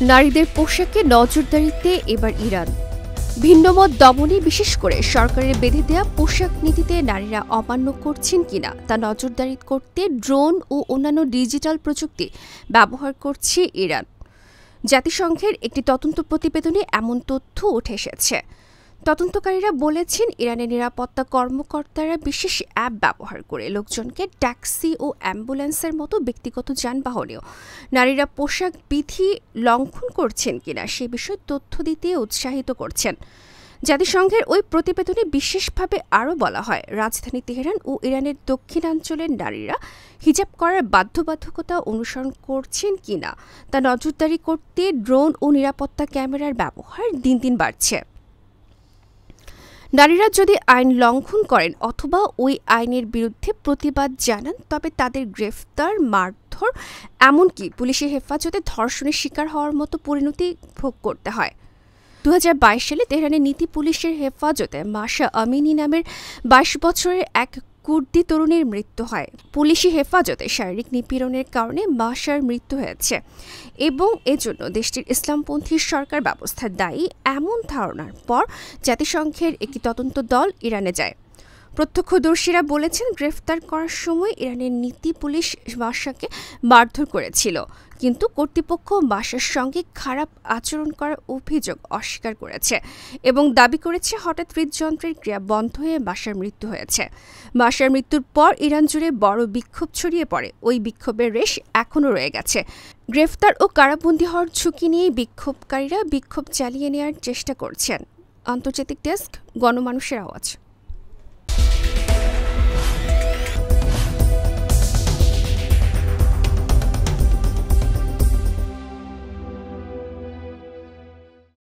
নারীদের পোশাকে নজরদারিতে এবার ইরান। ভিন্নমত দমনে বিশেষ করে সরকারের বেঁধে দেয়া পোশাক নীতিতে নারীরা অমান্য করছেন কিনা তা নজরদারি করতে ড্রোন ও অন্যান্য ডিজিটাল প্রযুক্তি ব্যবহার করছে ইরান। জাতিসংঘের একটি তদন্ত প্রতিবেদনে এমন তথ্য উঠে এসেছে। তদন্তকারীরা বলেছেন, ইরানের নিরাপত্তা কর্মকর্তারা বিশেষ অ্যাপ ব্যবহার করে লোকজনকে ট্যাক্সি ও অ্যাম্বুলেন্সের মতো ব্যক্তিগত যানবাহনেও নারীরা পোশাক বিধি লঙ্ঘন করছেন কিনা সে বিষয়ে তথ্য দিতে উৎসাহিত করছেন। জাতিসংঘের ওই প্রতিবেদনে বিশেষভাবে আরও বলা হয়, রাজধানী তেহরান ও ইরানের দক্ষিণাঞ্চলের নারীরা হিজাব করার বাধ্যবাধকতা অনুসরণ করছেন কিনা তা নজরদারি করতে ড্রোন ও নিরাপত্তা ক্যামেরার ব্যবহার দিন দিন বাড়ছে। নারীরা যদি আইন লঙ্ঘন করেন অথবা ওই আইনের বিরুদ্ধে প্রতিবাদ জানান, তবে তাদের গ্রেফতার, মারধর, এমনকি পুলিশের হেফাজতে ধর্ষণের শিকার হওয়ার মতো পরিণতি ভোগ করতে হয়। 2022 সালে তেহরানের নীতি পুলিশের হেফাজতে মাশা আমিনি নামের 22 বছরের এক কুর্দি তরুণীর মৃত্যু হয়। পুলিশি হেফাজতে শারীরিক নিপীড়নের কারণে মাশার মৃত্যু হয়েছে এবং এজন্য দেশটির ইসলামপন্থী সরকার ব্যবস্থা দায়ী এমন ধারণার পর জাতিসংঘের একটি তদন্ত দল ইরানে যায়। প্রত্যক্ষদর্শীরা বলেছেন, গ্রেফতার করার সময় ইরানের নীতি পুলিশ মাশাকে মারধর করেছিল, কিন্তু কর্তৃপক্ষ মাশার সঙ্গে খারাপ আচরণ করার অভিযোগ অস্বীকার করেছে এবং দাবি করেছে হঠাৎ হৃদযন্ত্রের ক্রিয়া বন্ধ হয়ে মাশার মৃত্যু হয়েছে। মাশার মৃত্যুর পর ইরান জুড়ে বড় বিক্ষোভ ছড়িয়ে পড়ে। ওই বিক্ষোভের রেশ এখনও রয়ে গেছে। গ্রেফতার ও কারাবন্দী হওয়ার ঝুঁকি নিয়ে বিক্ষোভকারীরা বিক্ষোভ চালিয়ে নেওয়ার চেষ্টা করছেন। আন্তর্জাতিক ডেস্ক, গণমানুষের আওয়াজ।